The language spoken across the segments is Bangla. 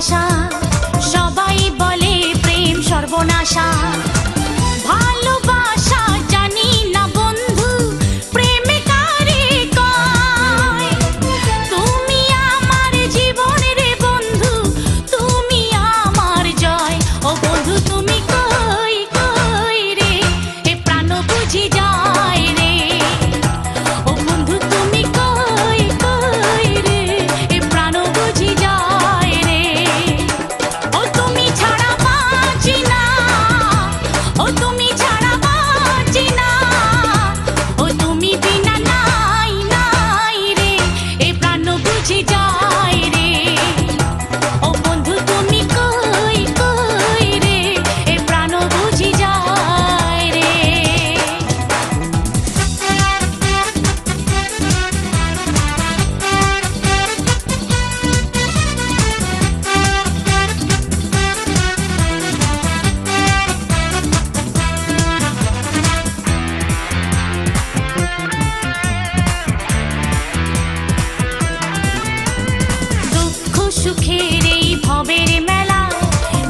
ভালোবাসা সবাই বলে প্রেম সর্বনাশা ভালোবাসা জানি না বন্ধু প্রেমে কারে কয় তুমি আমার জীবনের বন্ধু তুমি আমার জয় ও বন্ধু তুমি কই কই রে এ প্রাণ বুঝি যায় রে ও বন্ধু তুমি কই কই রে এ প্রাণ বুঝি যায় রে ও তুমি ছাড়া বাঁচি না ও তুমি ছাড়া বাঁচি না ও তুমি বিনা নাই নাই রে এ প্রাণ বুঝি যায় রে ও বন্ধু তুমি কই কই রে এ প্রাণ বুঝি যায় রে দুঃখ সুখের এই ভবের মেলা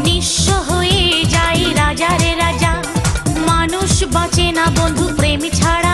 নিঃস্ব হয়ে যায় রাজারে রাজা মানুষ বাঁচে না বন্ধু প্রেম ছাড়া